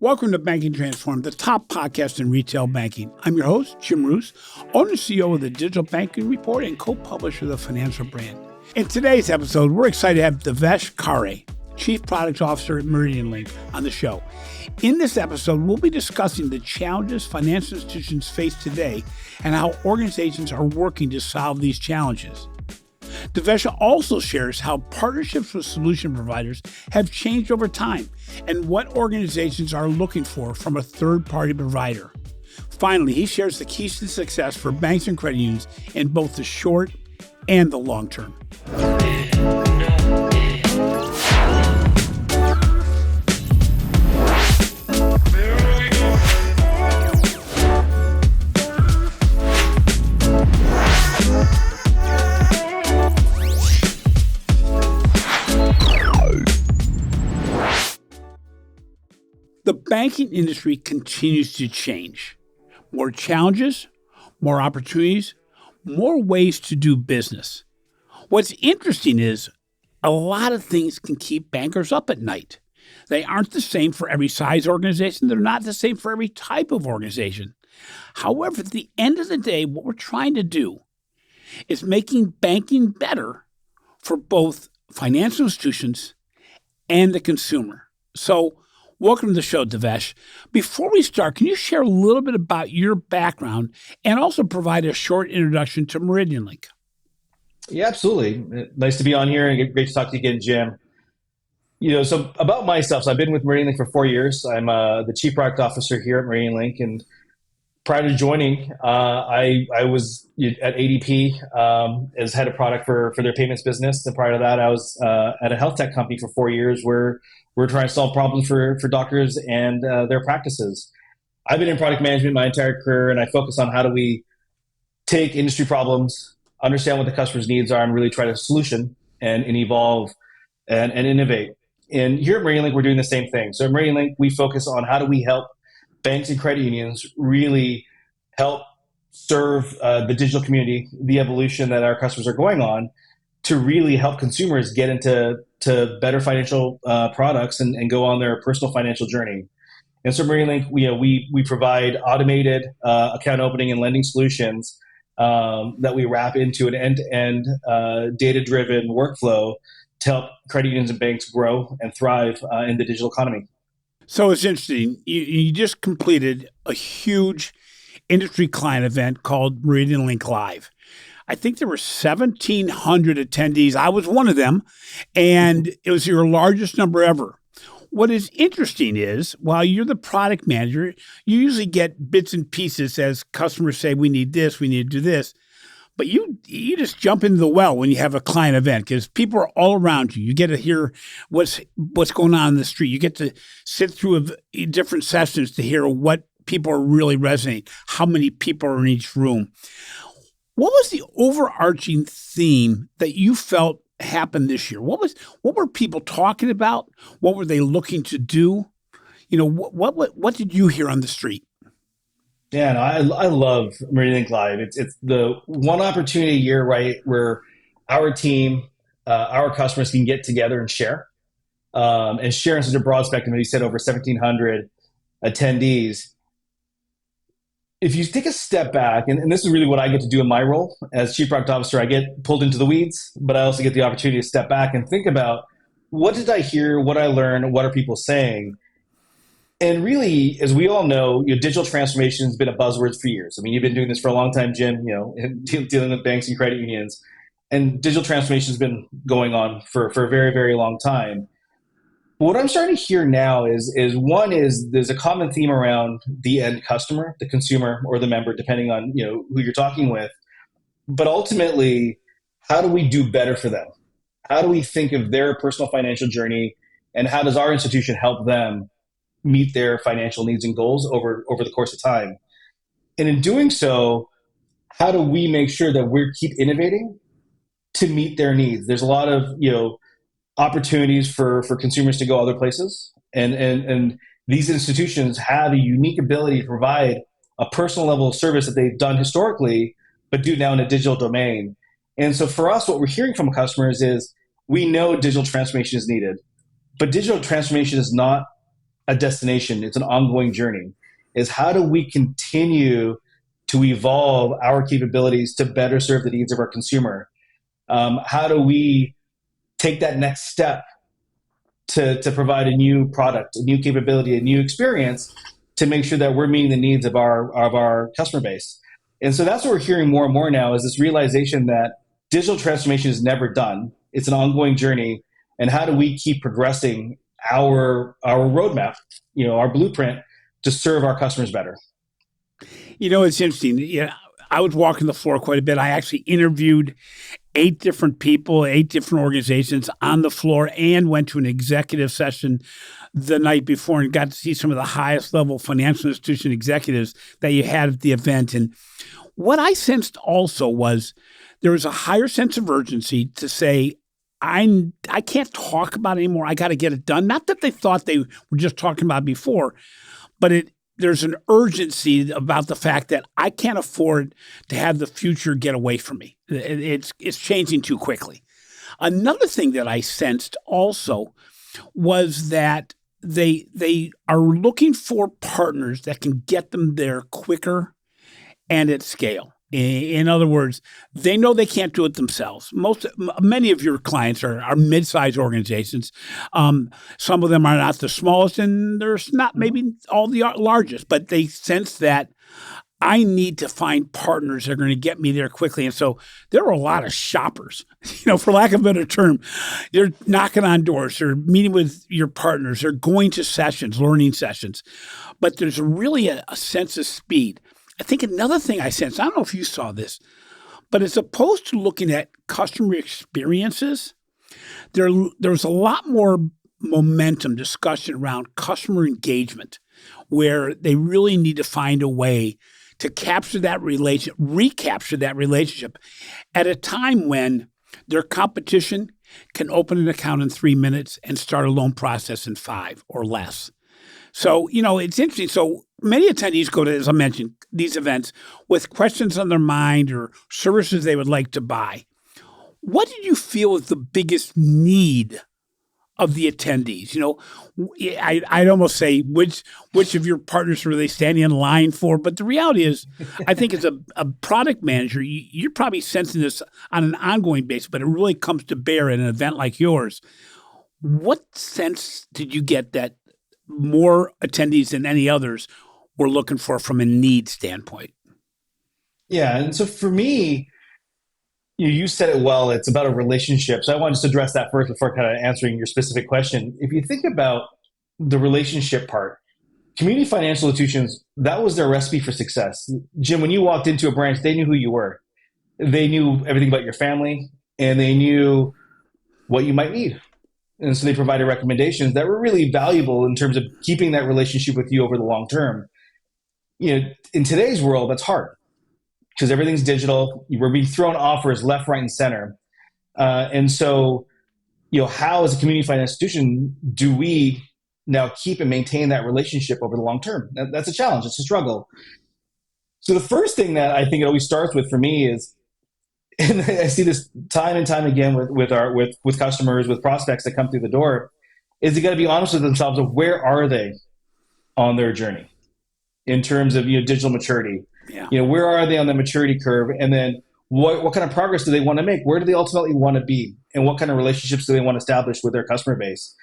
Welcome to Banking Transformed, the top podcast in retail banking. I'm your host, Jim Marous, owner and CEO of the Digital Banking Report and co-publisher of the Financial Brand. In today's episode, we're excited to have Devesh Khare, Chief Product Officer at MeridianLink, on the show. In this episode, we'll be discussing the challenges financial institutions face today and how organizations are working to solve these challenges. Devesh also shares how partnerships with solution providers have changed over time and what organizations are looking for from a third-party provider. Finally, he shares the keys to success for banks and credit unions in both the short and the long term. The banking industry continues to change. More challenges, more opportunities, more ways to do business. What's interesting is a lot of things can keep bankers up at night. They aren't the same for every size organization. They're not the same for every type of organization. However, at the end of the day, what we're trying to do is making banking better for both financial institutions and the consumer. So, welcome to the show, Devesh. Before we start, can you share a little bit about your background and also provide a short introduction to MeridianLink? Yeah, absolutely. Nice to be on here and great to talk to you again, Jim. So about myself, I've been with MeridianLink for 4 years. I'm the Chief Product Officer here at MeridianLink. And prior to joining, I was at ADP as head of product for their payments business. And prior to that, I was at a health tech company for 4 years where we're trying to solve problems for doctors and their practices. I've been in product management my entire career, and I focus on how do we take industry problems, understand what the customer's needs are, and really try to solution and evolve and innovate. And here at MeridianLink, we're doing the same thing. So at MeridianLink, we focus on how do we help banks and credit unions really help serve the digital community, the evolution that our customers are going on, to really help consumers get into better financial products and go on their personal financial journey. And so MeridianLink, we provide automated account opening and lending solutions that we wrap into an end-to-end data-driven workflow to help credit unions and banks grow and thrive in the digital economy. So it's interesting. You just completed a huge industry client event called MeridianLink Live. I think there were 1,700 attendees. I was one of them, and it was your largest number ever. What is interesting is, while you're the product manager, you usually get bits and pieces as customers say, we need this, we need to do this. But you just jump into the well when you have a client event because people are all around you. You get to hear what's going on in the street. You get to sit through different sessions to hear what people are really resonating, how many people are in each room. What was the overarching theme that you felt happened this year? What were people talking about? What were they looking to do? What did you hear on the street? Yeah, no, I love MeridianLink Live. It's the one opportunity a year, right, where our team, our customers can get together and share in such a broad spectrum. As you said, over 1,700 attendees. If you take a step back, and this is really what I get to do in my role as Chief Product Officer, I get pulled into the weeds, but I also get the opportunity to step back and think about what did I hear, what I learned, what are people saying? And really, as we all know, digital transformation has been a buzzword for years. I mean, you've been doing this for a long time, Jim, dealing with banks and credit unions. And digital transformation has been going on for a very, very long time. What I'm starting to hear now is there's a common theme around the end customer, the consumer, or the member, depending on who you're talking with. But ultimately, how do we do better for them? How do we think of their personal financial journey, and how does our institution help them meet their financial needs and goals over the course of time? And in doing so, how do we make sure that we keep innovating to meet their needs? There's a lot of opportunities for consumers to go other places. And these institutions have a unique ability to provide a personal level of service that they've done historically, but do now in a digital domain. And so for us, what we're hearing from customers is we know digital transformation is needed, but digital transformation is not a destination. It's an ongoing journey. Is how do we continue to evolve our capabilities to better serve the needs of our consumer? How do we take that next step to provide a new product, a new capability, a new experience to make sure that we're meeting the needs of our customer base? And so that's what we're hearing more and more now is this realization that digital transformation is never done. It's an ongoing journey. And how do we keep progressing our roadmap, our blueprint to serve our customers better? It's interesting. I was walking the floor quite a bit. I actually interviewed 8 different people, 8 different organizations on the floor, and went to an executive session the night before and got to see some of the highest level financial institution executives that you had at the event. And what I sensed also was there was a higher sense of urgency to say, I can't talk about it anymore. I got to get it done. Not that they thought they were just talking about it before, but there's an urgency about the fact that I can't afford to have the future get away from me. It's changing too quickly. Another thing that I sensed also was that they are looking for partners that can get them there quicker and at scale. In other words, they know they can't do it themselves. Many of your clients are mid-sized organizations. Some of them are not the smallest, and there's not maybe all the largest, but they sense that I need to find partners that are going to get me there quickly. And so there are a lot of shoppers, for lack of a better term. They're knocking on doors, they're meeting with your partners, they're going to sessions, learning sessions. But there's really a sense of speed. I think another thing I sense, I don't know if you saw this, but as opposed to looking at customer experiences, there's a lot more momentum discussion around customer engagement, where they really need to find a way to capture that recapture that relationship at a time when their competition can open an account in 3 minutes and start a loan process in 5 or less. So, it's interesting. So many attendees go to, as I mentioned, these events with questions on their mind or services they would like to buy. What did you feel was the biggest need of the attendees? I'd almost say which of your partners are they standing in line for? But the reality is, I think as a product manager, you're probably sensing this on an ongoing basis, but it really comes to bear at an event like yours. What sense did you get that more attendees than any others were looking for from a need standpoint? Yeah. And so for me, you said it well, it's about a relationship. So I want to just address that first before kind of answering your specific question. If you think about the relationship part, community financial institutions, that was their recipe for success. Jim, when you walked into a branch, they knew who you were. They knew everything about your family, and they knew what you might need. And so they provided recommendations that were really valuable in terms of keeping that relationship with you over the long term. In today's world, that's hard because everything's digital. We're being thrown offers left, right, and center. And so, how as a community finance institution do we now keep and maintain that relationship over the long term? That's a challenge. It's a struggle. So the first thing that I think it always starts with for me is, and I see this time and time again with customers, with prospects that come through the door, is they got to be honest with themselves of where are they on their journey in terms of digital maturity. Yeah. Where are they on the maturity curve, and then what kind of progress do they want to make? Where do they ultimately want to be, and what kind of relationships do they want to establish with their customer base?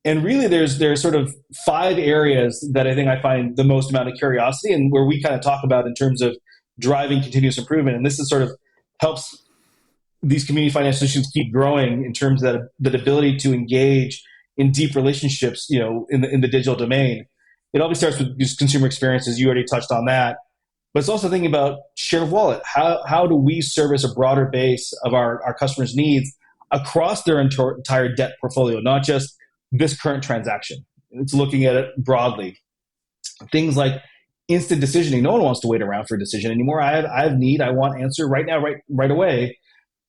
And really, there's sort of 5 areas that I think I find the most amount of curiosity, and where we kind of talk about in terms of driving continuous improvement. And this is sort of helps these community finance institutions keep growing in terms of that ability to engage in deep relationships, in the digital domain. It always starts with just consumer experiences. You already touched on that, but it's also thinking about share of wallet. How do we service a broader base of our customers' needs across their entire debt portfolio, not just this current transaction? It's looking at it broadly. Things like instant decisioning. No one wants to wait around for a decision anymore. I have need. I want answer right now, right away.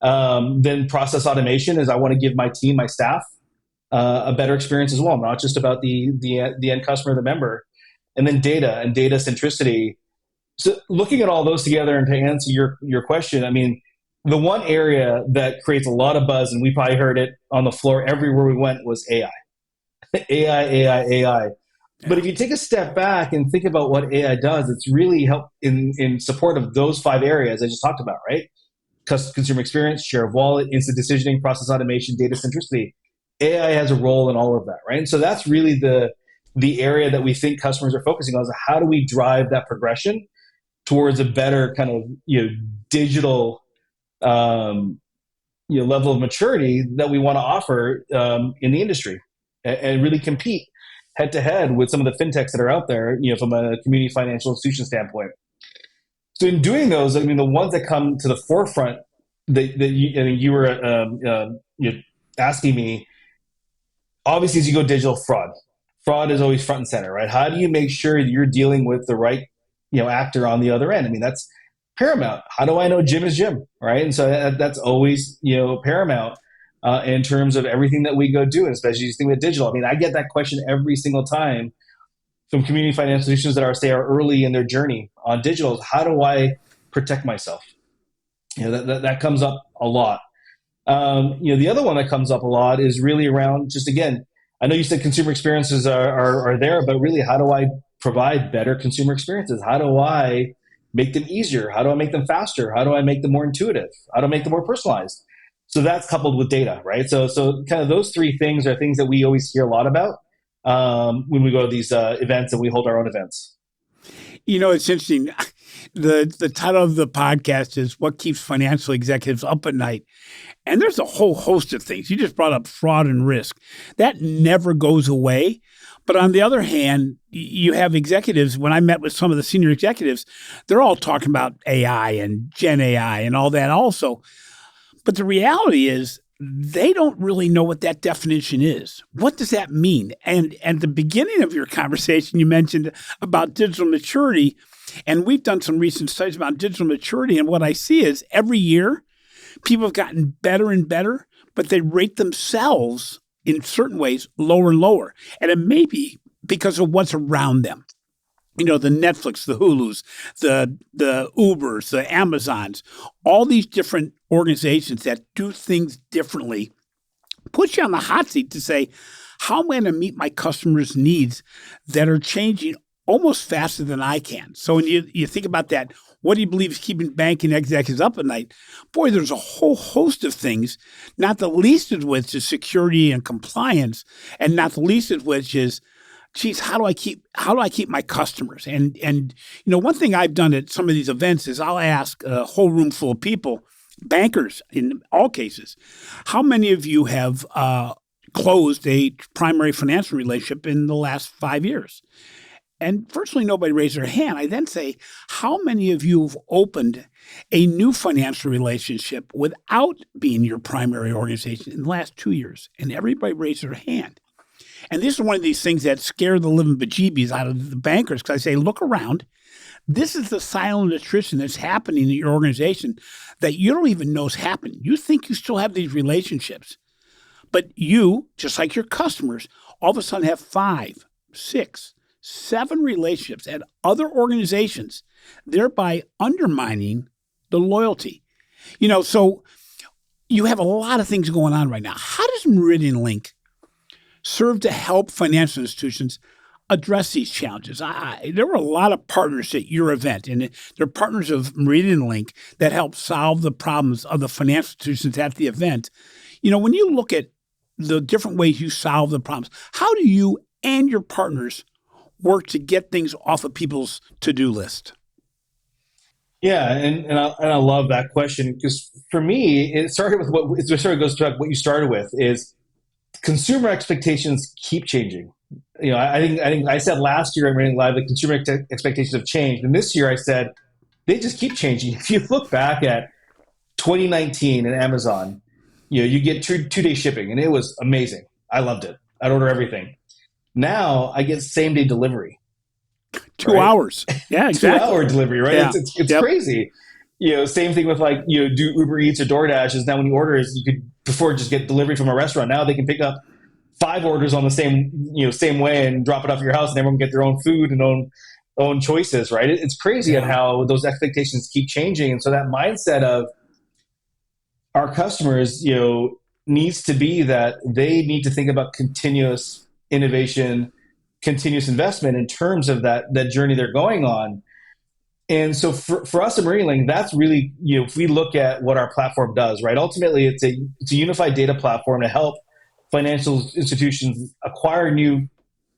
Then process automation is I want to give my team, my staff, a better experience as well, not just about the end customer, the member. And then data and data centricity. So looking at all those together, and to answer your question, I mean, the one area that creates a lot of buzz, and we probably heard it on the floor everywhere we went, was AI. AI. But Yeah. if you take a step back and think about what AI does, it's really help in support of those five areas I just talked about, right? Consumer experience, share of wallet, instant decisioning, process automation, data centricity. AI has a role in all of that, right? And so that's really the area that we think customers are focusing on is how do we drive that progression towards a better kind of digital um, level of maturity that we want to offer in the industry and really compete head to head with some of the fintechs that are out there, from a community financial institution standpoint. So in doing those, I mean, the ones that come to the forefront that you were asking me, obviously, as you go digital, fraud is always front and center, right? How do you make sure you're dealing with the right actor on the other end? I mean, that's paramount. How do I know Jim is Jim, right? And so that's always paramount in terms of everything that we go do, and especially this thing with digital. I mean, I get that question every single time from community financial institutions that are early in their journey on digital. How do I protect myself? That comes up a lot. The other one that comes up a lot is really around just, again, I know you said consumer experiences are there, but really, how do I provide better consumer experiences? How do I make them easier? How do I make them faster? How do I make them more intuitive? How do I make them more personalized? So that's coupled with data, right? So kind of those three things are things that we always hear a lot about when we go to these events and we hold our own events. It's interesting. The title of the podcast is "What Keeps Financial Executives Up at Night," and there's a whole host of things. You just brought up fraud and risk. That never goes away. But on the other hand, you have executives. When I met with some of the senior executives, they're all talking about AI and Gen AI and all that also. But the reality is they don't really know what that definition is. What does that mean? And at the beginning of your conversation, you mentioned about digital maturity. And we've done some recent studies about digital maturity. And what I see is every year, people have gotten better and better, but they rate themselves in certain ways lower and lower. And it may be because of what's around them. The Netflix, the Hulus, the Ubers, the Amazons, all these different organizations that do things differently put you on the hot seat to say, how am I going to meet my customers' needs that are changing almost faster than I can? So when you think about that, what do you believe is keeping banking executives up at night? Boy, there's a whole host of things, not the least of which is security and compliance, and not the least of which is, geez, how do I keep my customers? And one thing I've done at some of these events is I'll ask a whole room full of people, bankers in all cases, how many of you have closed a primary financial relationship in the last 5 years? And virtually nobody raised their hand. I then say, how many of you have opened a new financial relationship without being your primary organization in the last 2 years? And everybody raised their hand. And this is one of these things that scare the living bejeebies out of the bankers, because I say, look around. This is the silent attrition that's happening in your organization that you don't even know is happening. You think you still have these relationships, but you, just like your customers, all of a sudden have 5, 6, 7 relationships at other organizations, thereby undermining the loyalty. So you have a lot of things going on right now. How does MeridianLink serve to help financial institutions address these challenges? There were a lot of partners at your event, and they're partners of MeridianLink that help solve the problems of the financial institutions at the event. When you look at the different ways you solve the problems, how do you and your partners work to get things off of people's to-do list? Yeah, and I love that question because for me, it sort of goes to what you started with is consumer expectations keep changing. I think I said last year at Reading Live that consumer expectations have changed, and this year I said they just keep changing. If you look back at 2019 and Amazon, you get two-day shipping, and it was amazing. I loved it. I'd order everything. Now I get same-day delivery. 2 hours. Yeah, exactly. 2 hour delivery, right? Yeah. It's crazy. Same thing with do Uber Eats or DoorDash is now when you order is you could before just get delivery from a restaurant. Now they can pick up 5 orders on the same way and drop it off at your house, and everyone can get their own food and own choices, right? It's crazy at how those expectations keep changing, and so that mindset of our customers, needs to be that they need to think about continuous innovation continuous investment in terms of that journey they're going on. And so for us at MeridianLink, that's really, if we look at what our platform does, right? Ultimately, it's a unified data platform to help financial institutions acquire new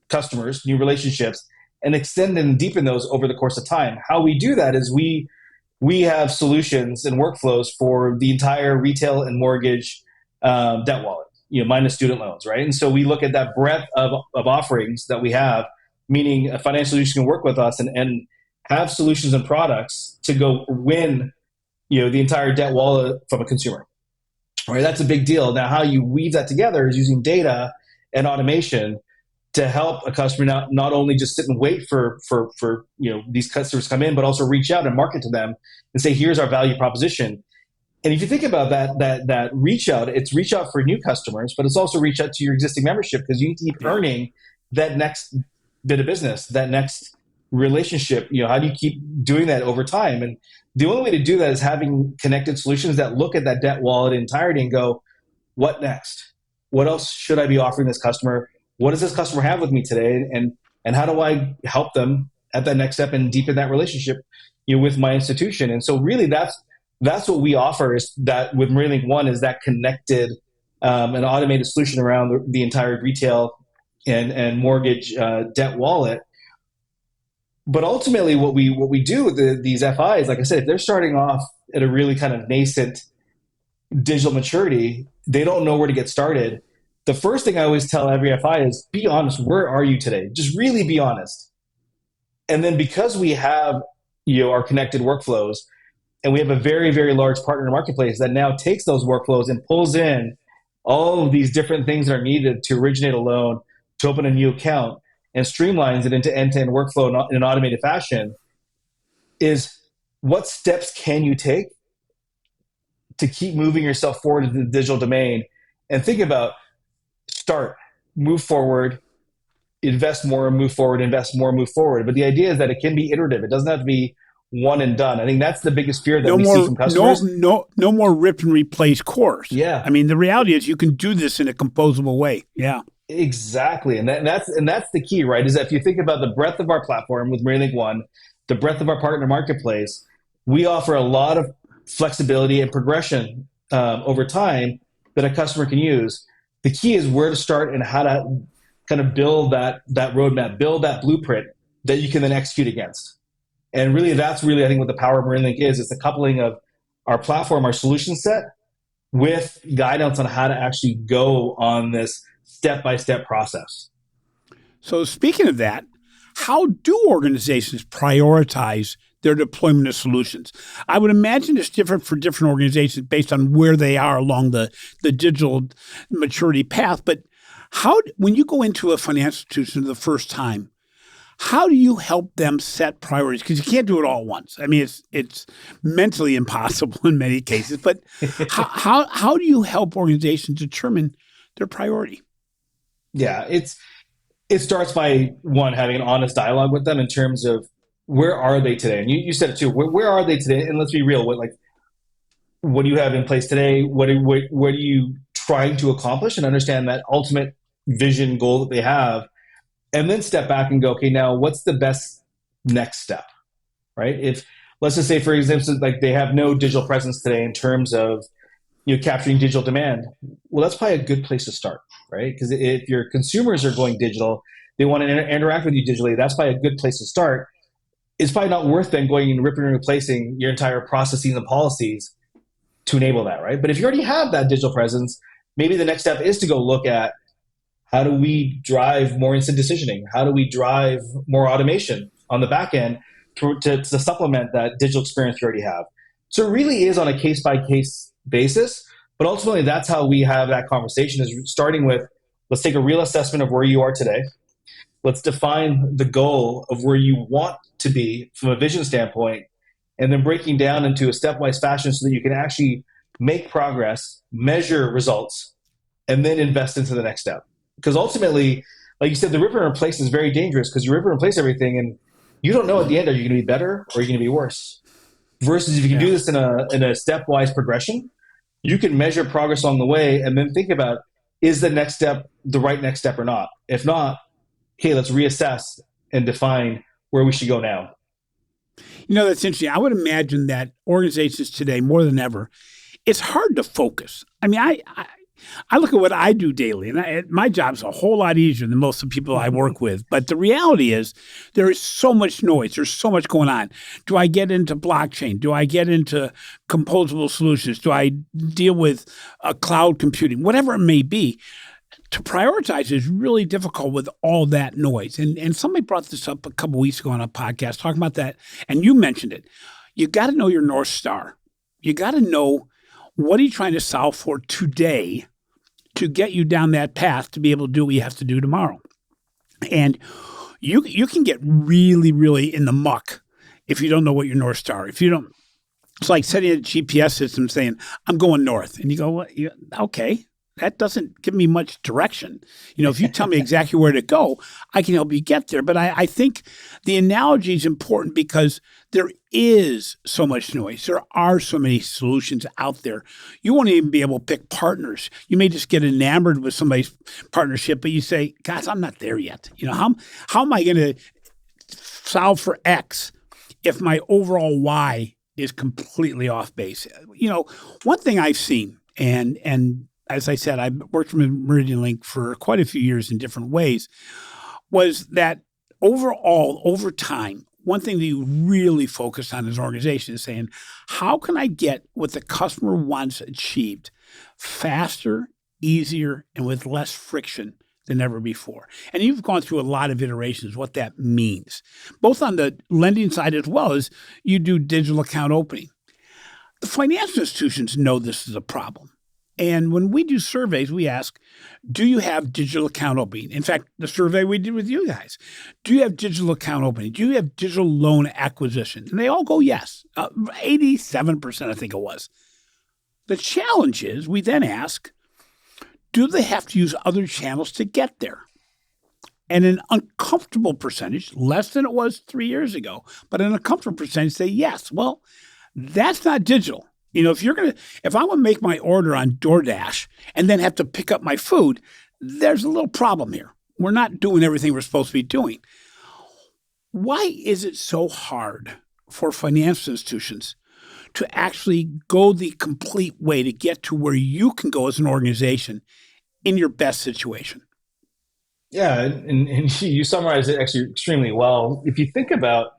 customers, new relationships, and extend and deepen those over the course of time. How we do that is we have solutions and workflows for the entire retail and mortgage debt wallet, minus student loans, right? And so we look at that breadth of offerings that we have, meaning a financial institution can work with us and have solutions and products to go win, the entire debt wallet from a consumer, right? That's a big deal. Now, how you weave that together is using data and automation to help a customer not only just sit and wait for these customers come in, but also reach out and market to them and say, here's our value proposition. And if you think about that reach out, it's reach out for new customers, but it's also reach out to your existing membership, because you need to keep earning that next bit of business, that next relationship. How do you keep doing that over time? And the only way to do that is having connected solutions that look at that debt wallet in entirety and go, what next? What else should I be offering this customer? What does this customer have with me today? And how do I help them at that next step and deepen that relationship, with my institution? And so really that's what we offer, is that with MeridianLink One, is that connected and automated solution around the entire retail and mortgage debt wallet. But ultimately what we do with these FIs, like I said, if they're starting off at a really kind of nascent digital maturity, they don't know where to get started. The first thing I always tell every FI is, be honest. Where are you today? Just really be honest. And then because we have our connected workflows, and we have a very, very large partner marketplace that now takes those workflows and pulls in all of these different things that are needed to originate a loan, to open a new account, and streamlines it into end-to-end workflow in an automated fashion, is what steps can you take to keep moving yourself forward in the digital domain? And think about start, move forward, invest more, move forward, invest more, move forward. But the idea is that it can be iterative. It doesn't have to be one and done. I think that's the biggest fear that we see from customers. No more rip and replace course. Yeah. I mean, the reality is you can do this in a composable way. Yeah. Exactly. And that's the key, right? Is that if you think about the breadth of our platform with MeridianLink One, the breadth of our partner marketplace, we offer a lot of flexibility and progression over time that a customer can use. The key is where to start and how to kind of build that roadmap, build that blueprint that you can then execute against. And really, that's really, I think, what the power of MeridianLink is. It's the coupling of our platform, our solution set, with guidance on how to actually go on this step-by-step process. So speaking of that, how do organizations prioritize their deployment of solutions? I would imagine it's different for different organizations based on where they are along the digital maturity path. But when you go into a financial institution the first time, how do you help them set priorities? Because you can't do it all at once. I mean, it's mentally impossible in many cases. But how do you help organizations determine their priority? Yeah, it starts by, one, having an honest dialogue with them in terms of where are they today? And you said it too. Where are they today? And let's be real. What do you have in place today? What are you trying to accomplish? And understand that ultimate vision goal that they have. And then step back and go, okay, now what's the best next step, right? If, let's just say, for example, like they have no digital presence today in terms of capturing digital demand. Well, that's probably a good place to start, right? Because if your consumers are going digital, they want to interact with you digitally. That's probably a good place to start. It's probably not worth then going and ripping and replacing your entire processes and policies to enable that, right? But if you already have that digital presence, maybe the next step is to go look at, how do we drive more instant decisioning? How do we drive more automation on the back end to supplement that digital experience you already have? So it really is on a case-by-case basis, but ultimately that's how we have that conversation, is starting with, let's take a real assessment of where you are today. Let's define the goal of where you want to be from a vision standpoint, and then breaking down into a stepwise fashion so that you can actually make progress, measure results, and then invest into the next step. Because ultimately, like you said, the rip and replace is very dangerous, because you rip and replace everything and you don't know at the end, are you going to be better or are you going to be worse? Versus if you can do this in a stepwise progression, you can measure progress along the way and then think about, is the next step the right next step or not? If not, okay, let's reassess and define where we should go now. That's interesting. I would imagine that organizations today, more than ever, it's hard to focus. I mean, I look at what I do daily, and my job's a whole lot easier than most of the people I work with. But the reality is there is so much noise. There's so much going on. Do I get into blockchain? Do I get into composable solutions? Do I deal with cloud computing? Whatever it may be, to prioritize is really difficult with all that noise. And somebody brought this up a couple of weeks ago on a podcast talking about that, and you mentioned it. You got to know your North Star. You got to know what are you trying to solve for today to get you down that path to be able to do what you have to do tomorrow. And you can get really, really in the muck if you don't know what your North Star. If you don't, it's like setting a GPS system saying, I'm going north. And you go, well, okay. That doesn't give me much direction. If you tell me exactly where to go, I can help you get there. But I think the analogy is important because there is so much noise. There are so many solutions out there. You won't even be able to pick partners. You may just get enamored with somebody's partnership, but you say, guys, I'm not there yet. How am I going to solve for X if my overall Y is completely off base? One thing I've seen, and as I said, I've worked with MeridianLink for quite a few years in different ways, was that overall, over time, one thing that you really focus on as an organization is saying, how can I get what the customer wants achieved faster, easier, and with less friction than ever before? And you've gone through a lot of iterations what that means, both on the lending side as well as you do digital account opening. The financial institutions know this is a problem. And when we do surveys, we ask, do you have digital account opening? In fact, the survey we did with you guys, do you have digital account opening? Do you have digital loan acquisition? And they all go yes, 87% I think it was. The challenge is we then ask, do they have to use other channels to get there? And an uncomfortable percentage, less than it was 3 years ago, but an uncomfortable percentage say yes. Well, that's not digital. If I want to make my order on DoorDash and then have to pick up my food, there's a little problem here. We're not doing everything we're supposed to be doing. Why is it so hard for financial institutions to actually go the complete way to get to where you can go as an organization in your best situation? Yeah, and you summarized it actually extremely well. If you think about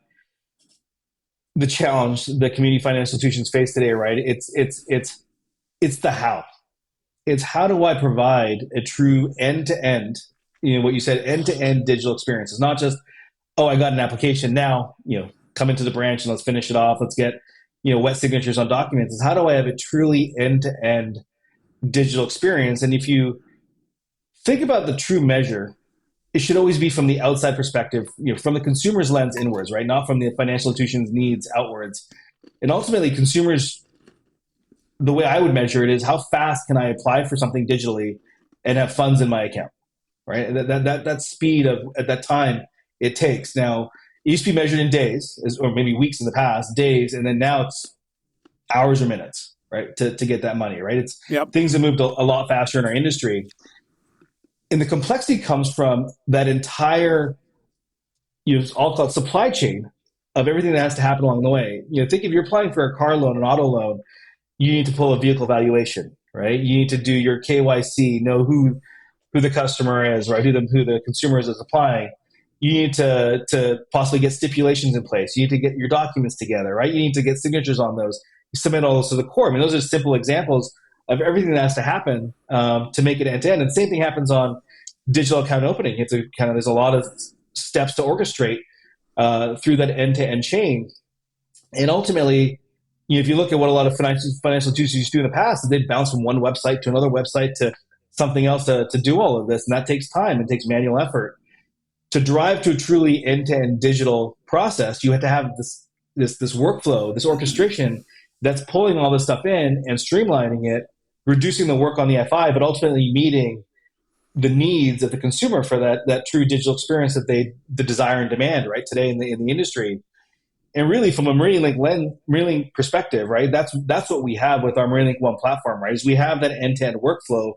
the challenge that community financial institutions face today, right? It's the how. It's how do I provide a true end-to-end, what you said, end-to-end digital experience. It's not just, oh, I got an application now, come into the branch and let's finish it off. Let's get, wet signatures on documents. It's how do I have a truly end-to-end digital experience? And if you think about the true measure, it should always be from the outside perspective, from the consumer's lens inwards, right? Not from the financial institution's needs outwards. And ultimately, consumers, the way I would measure it is how fast can I apply for something digitally and have funds in my account, right? That speed of at that time it takes. Now, it used to be measured in days, or maybe weeks in the past, days, and then now it's hours or minutes, right? To get that money, right? Things have moved a lot faster in our industry. And the complexity comes from that entire, I'll call it supply chain of everything that has to happen along the way. Think if you're applying for a car loan, an auto loan, you need to pull a vehicle valuation, right? You need to do your KYC, know who the customer is, right? Who the consumer is applying. You need to possibly get stipulations in place. You need to get your documents together, right? You need to get signatures on those. You submit all those to the core. I mean, those are simple examples of everything that has to happen to make it end-to-end. And the same thing happens on digital account opening. There's a lot of steps to orchestrate through that end-to-end chain. And ultimately, if you look at what a lot of financial institutions used to do in the past, they'd bounce from one website to another website to something else to do all of this. And that takes time. It takes manual effort. To drive to a truly end-to-end digital process, you have to have this workflow, this orchestration that's pulling all this stuff in and streamlining it, reducing the work on the FI, but ultimately meeting the needs of the consumer for that true digital experience that they desire and demand right today in the industry. And really, from a MeridianLink perspective, right, that's what we have with our MeridianLink One platform, right? Is we have that end-to-end workflow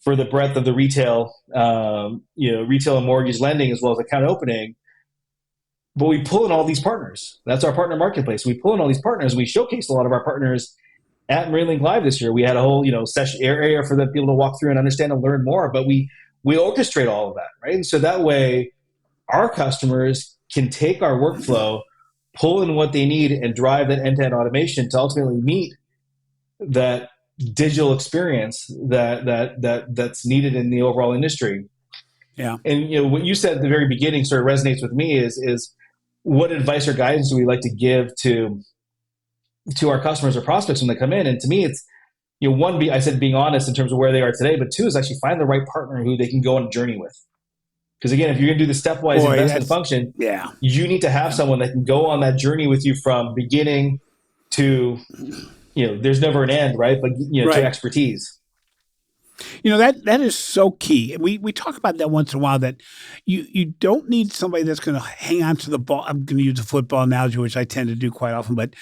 for the breadth of the retail, retail and mortgage lending as well as account opening. But we pull in all these partners. That's our partner marketplace. We pull in all these partners. We showcase a lot of our partners at MeridianLink Live this year. We had a whole session area for the people to walk through and understand and learn more. But we orchestrate all of that, right? And so that way, our customers can take our workflow, pull in what they need, and drive that end-to-end automation to ultimately meet that digital experience that's needed in the overall industry. Yeah. And what you said at the very beginning sort of resonates with me is what advice or guidance do we like to give to our customers or prospects when they come in? And to me, it's one, I said being honest in terms of where they are today, but two is actually find the right partner who they can go on a journey with. Because again, if you're going to do the stepwise investment function, you need to have someone that can go on that journey with you from beginning to, there's never an end, right? But to expertise. That is so key. We talk about that once in a while, that you don't need somebody that's going to hang on to the ball. I'm going to use a football analogy, which I tend to do quite often, but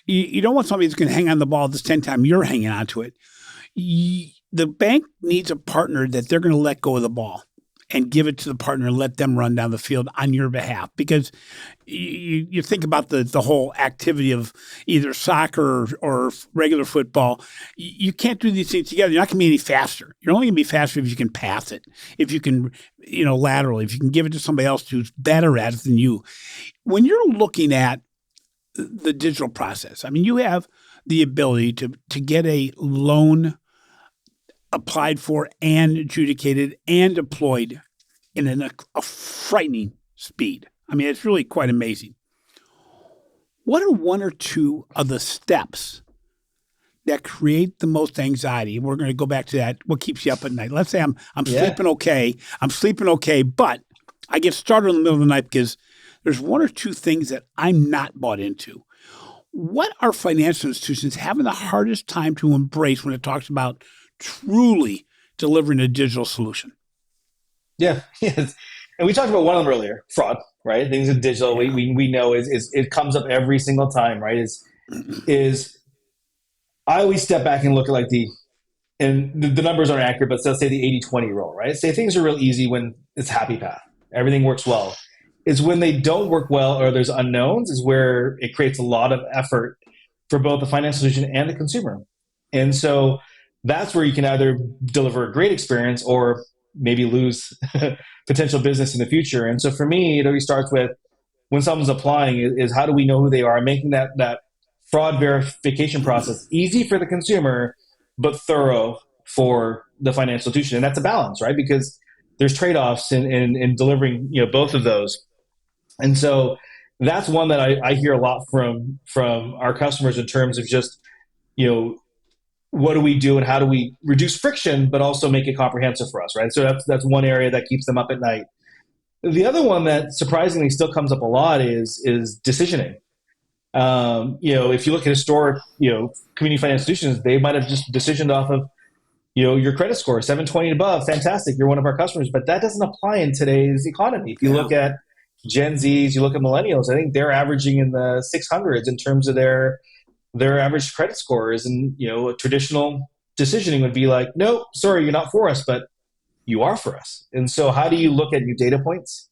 you don't want somebody that's going to hang on the ball the same time you're hanging on to it. The bank needs a partner that they're going to let go of the ball and give it to the partner and let them run down the field on your behalf. Because you think about the whole activity of either soccer or regular football. You can't do these things together. You're not going to be any faster. You're only going to be faster if you can pass it, if you can, laterally, if you can give it to somebody else who's better at it than you. When you're looking at the digital process, I mean, you have the ability to get a loan applied for and adjudicated and deployed in a frightening speed. I mean, it's really quite amazing. What are one or two of the steps that create the most anxiety? We're going to go back to that. What keeps you up at night? Let's say I'm sleeping okay. I'm sleeping okay, but I get started in the middle of the night because there's one or two things that I'm not bought into. What are financial institutions having the hardest time to embrace when it talks about truly delivering a digital solution? Yeah, yes. And we talked about one of them earlier, fraud, right? Things in digital, we know is it comes up every single time, right? Is I always step back and look at the numbers aren't accurate, but let's say the 80-20 rule, right? Say things are real easy when it's happy path. Everything works well. It's when they don't work well or there's unknowns is where it creates a lot of effort for both the financial institution and the consumer. And so that's where you can either deliver a great experience or maybe lose potential business in the future. And so for me, it always starts with when someone's applying is how do we know who they are, making that fraud verification process easy for the consumer, but thorough for the financial institution. And that's a balance, right? Because there's trade-offs in delivering both of those. And so that's one that I hear a lot from our customers in terms of just, what do we do and how do we reduce friction, but also make it comprehensive for us, right? So that's one area that keeps them up at night. The other one that surprisingly still comes up a lot is decisioning. If you look at historic, community finance institutions, they might have just decisioned off of, your credit score, 720 and above, fantastic, you're one of our customers, but that doesn't apply in today's economy. If you look at Gen Zs, you look at millennials, I think they're averaging in the 600s in terms of their average credit scores. And, a traditional decisioning would be like, no, sorry, you're not for us, but you are for us. And so how do you look at new data points?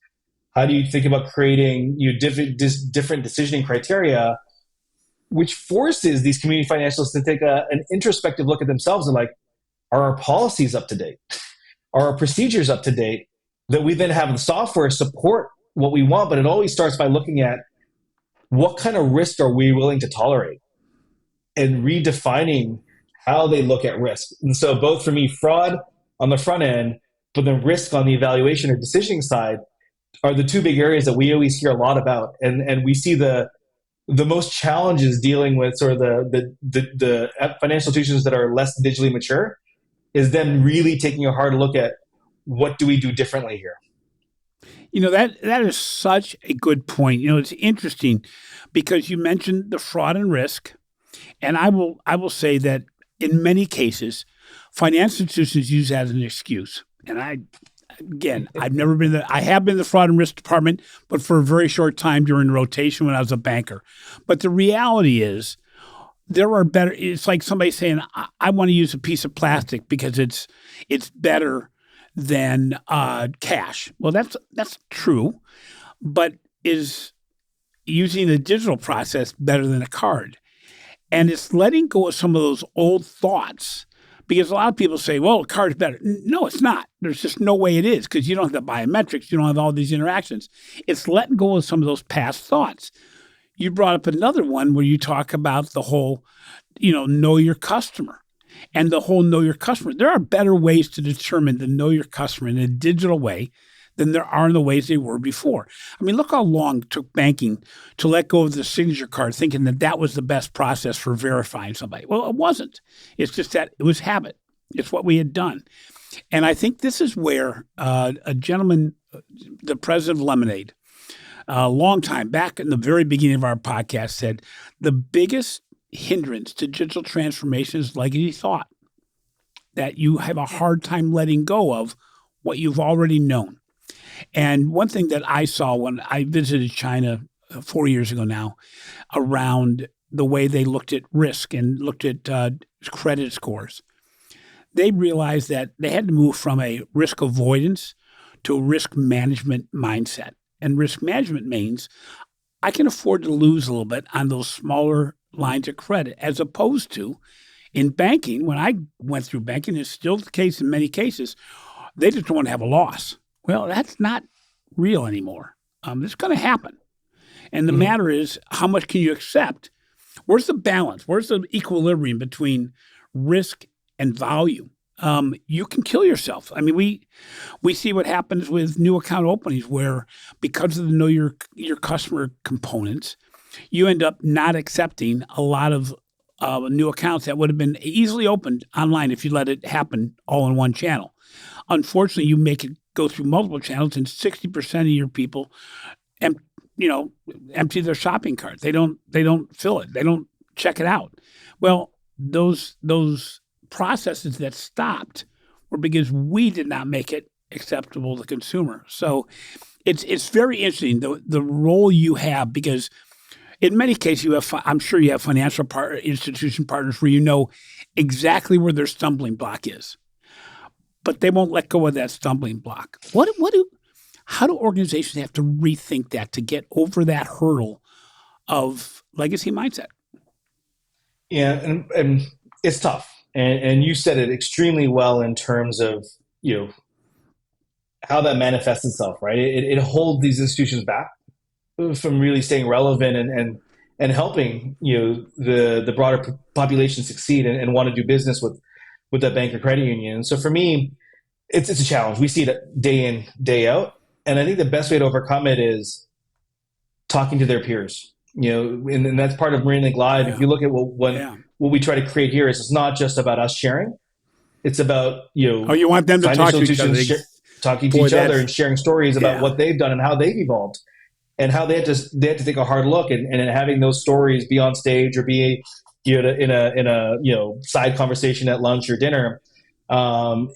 How do you think about creating different decisioning criteria, which forces these community financials to take an introspective look at themselves and like, are our policies up to date? Are our procedures up to date? That we then have the software support what we want, but it always starts by looking at what kind of risk are we willing to tolerate and redefining how they look at risk. And so both for me, fraud on the front end, but then risk on the evaluation or decisioning side are the two big areas that we always hear a lot about. And we see the most challenges dealing with sort of the financial institutions that are less digitally mature is then really taking a hard look at what do we do differently here. That is such a good point. It's interesting because you mentioned the fraud and risk, and I will say that in many cases, financial institutions use that as an excuse. And I have been in the fraud and risk department, but for a very short time during the rotation when I was a banker. But the reality is there are better. It's like somebody saying, I want to use a piece of plastic because it's better than cash. Well, that's true, but is using a digital process better than a card? And it's letting go of some of those old thoughts, because a lot of people say, well, a card's better. No, it's not. There's just no way it is, because you don't have the biometrics. You don't have all these interactions. It's letting go of some of those past thoughts. You brought up another one where you talk about the whole, know your customer and the whole know your customer. There are better ways to determine the know your customer in a digital way than there are in the ways they were before. I mean, look how long it took banking to let go of the signature card, thinking that was the best process for verifying somebody. Well, it wasn't. It's just that it was habit. It's what we had done. And I think this is where a gentleman, the president of Lemonade, a long time back in the very beginning of our podcast, said the biggest hindrance to digital transformation is legacy thought, that you have a hard time letting go of what you've already known. And one thing that I saw when I visited China 4 years ago now, around the way they looked at risk and looked at credit scores, they realized that they had to move from a risk avoidance to a risk management mindset. And risk management means I can afford to lose a little bit on those smaller lines of credit, as opposed to in banking. When I went through banking, it's still the case in many cases, they just don't want to have a loss. Well, that's not real anymore. It's going to happen. And the matter is, how much can you accept? Where's the balance? Where's the equilibrium between risk and value? You can kill yourself. I mean, we see what happens with new account openings, where because of the know your customer components, you end up not accepting a lot of new accounts that would have been easily opened online if you let it happen all in one channel. Unfortunately, you make it go through multiple channels, and 60% of your people, empty their shopping cart. They don't fill it. They don't check it out. Well, those processes that stopped were because we did not make it acceptable to the consumer. So it's very interesting the role you have, because in many cases I'm sure you have financial institution partners where you know exactly where their stumbling block is, but they won't let go of that stumbling block. How do organizations have to rethink that to get over that hurdle of legacy mindset? Yeah, and it's tough. And you said it extremely well in terms of, how that manifests itself, right? It holds these institutions back from really staying relevant and helping, the broader population succeed and want to do business with that bank or credit union. And so for me, it's a challenge. We see it day in, day out. And I think the best way to overcome it is talking to their peers, and that's part of MeridianLink Live. Yeah. If you look at what we try to create here, is it's not just about us sharing. It's about, you want them to talk to each other. Talking to each other and sharing stories about what they've done and how they've evolved and how they had to take a hard look, and having those stories be on stage or be, in a side conversation at lunch or dinner,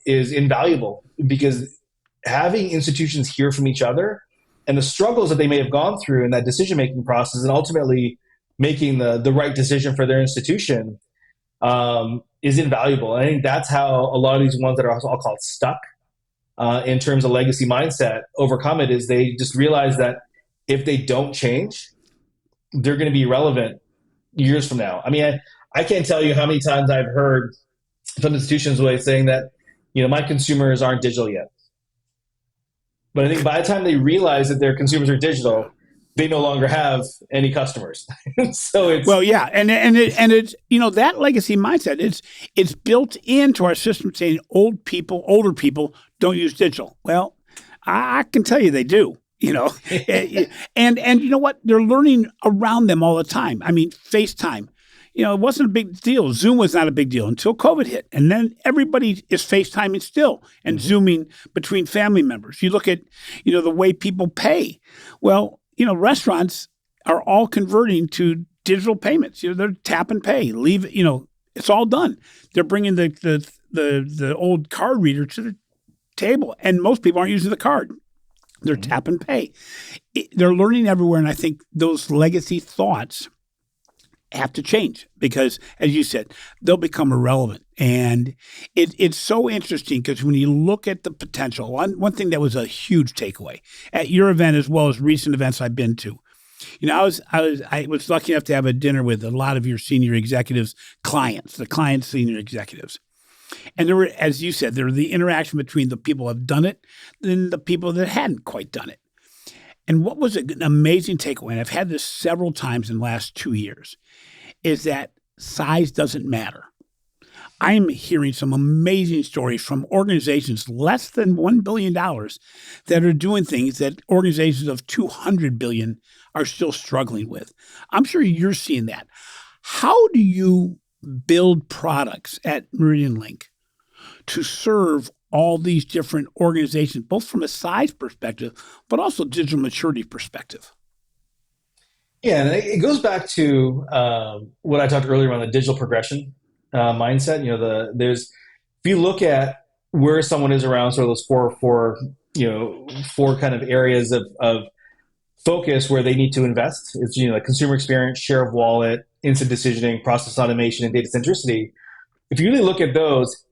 is invaluable, because having institutions hear from each other and the struggles that they may have gone through in that decision-making process, and ultimately making the right decision for their institution, is invaluable. And I think that's how a lot of these ones that are all called stuck in terms of legacy mindset overcome it, is they just realize that if they don't change, they're going to be irrelevant years from now. I mean, I can't tell you how many times I've heard some institutions saying that, my consumers aren't digital yet. But I think by the time they realize that their consumers are digital, they no longer have any customers. So it's and it's that legacy mindset. It's built into our system, saying older people don't use digital. Well, I can tell you they do. And you know what? They're learning around them all the time. I mean, FaceTime. It wasn't a big deal. Zoom was not a big deal until COVID hit. And then everybody is FaceTiming still and Zooming between family members. You look at, the way people pay. Well, restaurants are all converting to digital payments. They're tap and pay. It's all done. They're bringing the old card reader to the table, and most people aren't using the card. They're tap and pay. They're learning everywhere, and I think those legacy thoughts have to change because, as you said, they'll become irrelevant. And it's so interesting because when you look at the potential, one thing that was a huge takeaway at your event as well as recent events I've been to, I was lucky enough to have a dinner with a lot of your senior executives, the client senior executives. And there were, as you said, there were the interaction between the people who have done it and the people that hadn't quite done it. And what was an amazing takeaway, and I've had this several times in the last 2 years, is that size doesn't matter. I'm hearing some amazing stories from organizations less than $1 billion that are doing things that organizations of $200 billion are still struggling with. I'm sure you're seeing that. How do you build products at MeridianLink to serve all these different organizations, both from a size perspective, but also digital maturity perspective? Yeah, and it goes back to what I talked earlier on the digital progression mindset. If you look at where someone is around sort of those four kind of areas of focus where they need to invest. It's like consumer experience, share of wallet, instant decisioning, process automation, and data centricity. If you really look at those,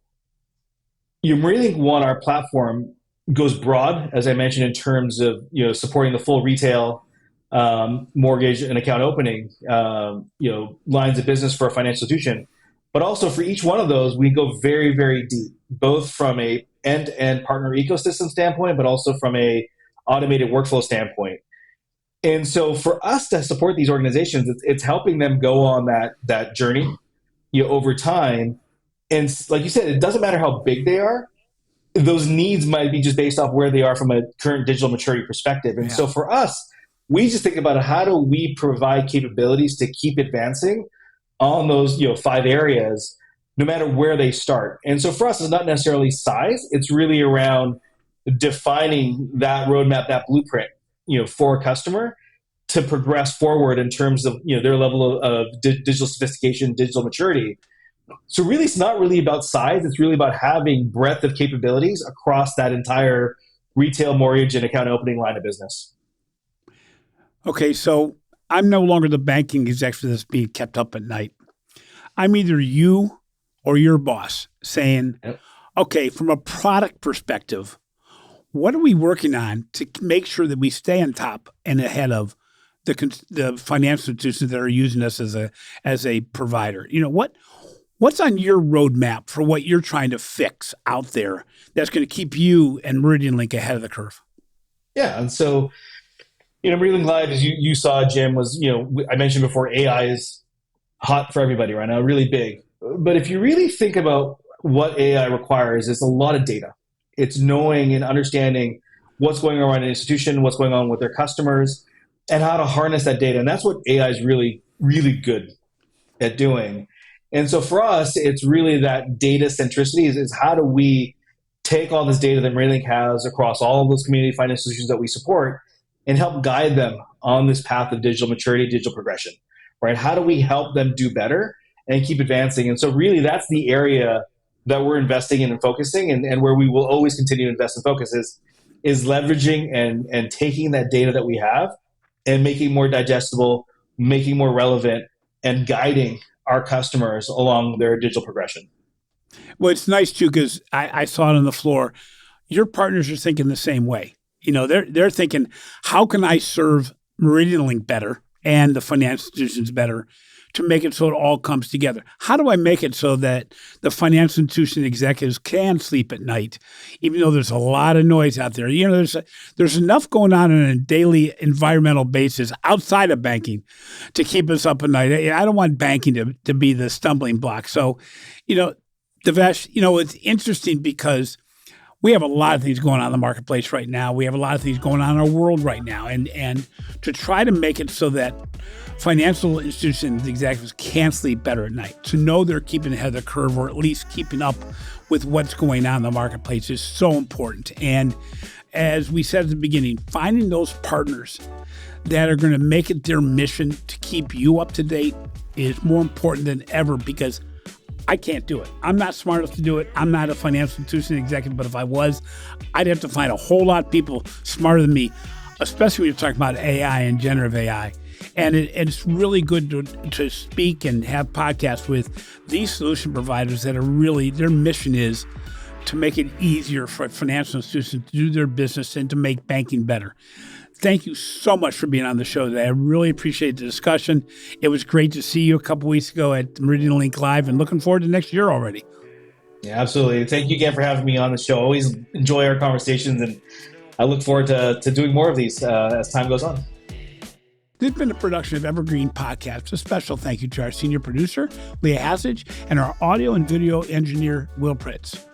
MeridianLink One, our platform, goes broad, as I mentioned, in terms of supporting the full retail, mortgage and account opening, lines of business for a financial institution. But also for each one of those, we go very, very deep, both from a end-to-end partner ecosystem standpoint, but also from a automated workflow standpoint. And so for us to support these organizations, it's helping them go on that journey over time. And like you said, it doesn't matter how big they are. Those needs might be just based off where they are from a current digital maturity perspective. And so for us, we just think about how do we provide capabilities to keep advancing on those 5 areas, no matter where they start. And so for us, it's not necessarily size. It's really around defining that roadmap, that blueprint, for a customer to progress forward in terms of their level of digital sophistication, digital maturity. So really, it's not really about size. It's really about having breadth of capabilities across that entire retail, mortgage, and account opening line of business. Okay, so I'm no longer the banking executive that's being kept up at night. I'm either you or your boss saying, okay, from a product perspective, what are we working on to make sure that we stay on top and ahead of the financial institutions that are using us as a provider? What's on your roadmap for what you're trying to fix out there that's going to keep you and MeridianLink ahead of the curve? Yeah, and so MeridianLink Live, as you saw, Jim, was I mentioned before, AI is hot for everybody right now, really big. But if you really think about what AI requires, it's a lot of data. It's knowing and understanding what's going on in an institution, what's going on with their customers, and how to harness that data. And that's what AI is really, really good at doing. And so for us, it's really that data centricity is how do we take all this data that MeridianLink has across all of those community finance institutions that we support and help guide them on this path of digital maturity, digital progression, right? How do we help them do better and keep advancing? And so really that's the area that we're investing in and focusing and where we will always continue to invest and focus is leveraging and taking that data that we have and making more digestible, making more relevant, and guiding our customers along their digital progression. Well, it's nice too because I saw it on the floor. Your partners are thinking the same way. They're thinking, how can I serve MeridianLink better and the financial institutions better to make it so it all comes together? How do I make it so that the financial institution executives can sleep at night, even though there's a lot of noise out there? There's enough going on a daily environmental basis outside of banking to keep us up at night. I don't want banking to be the stumbling block. So, Devesh, it's interesting because we have a lot of things going on in the marketplace right now. We have a lot of things going on in our world right now. And to try to make it so that financial institutions executives can sleep better at night, to know they're keeping ahead of the curve or at least keeping up with what's going on in the marketplace is so important. And as we said at the beginning, finding those partners that are going to make it their mission to keep you up to date is more important than ever because I can't do it. I'm not smart enough to do it. I'm not a financial institution executive, but if I was, I'd have to find a whole lot of people smarter than me, especially when you're talking about AI and generative AI. And it's really good to speak and have podcasts with these solution providers that are really, their mission is to make it easier for financial institutions to do their business and to make banking better. Thank you so much for being on the show today. I really appreciate the discussion. It was great to see you a couple weeks ago at MeridianLink Live, and looking forward to next year already. Yeah, absolutely. Thank you again for having me on the show. Always enjoy our conversations, and I look forward to doing more of these as time goes on. This has been a production of Evergreen Podcasts. A special thank you to our senior producer, Leah Hassage, and our audio and video engineer, Will Pritz.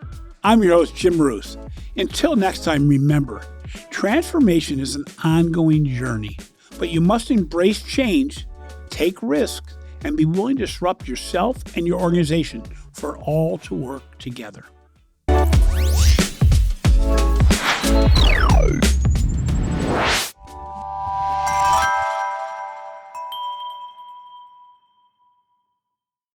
I'm your host, Jim Marous. Until next time, remember, transformation is an ongoing journey, but you must embrace change, take risks, and be willing to disrupt yourself and your organization for all to work together.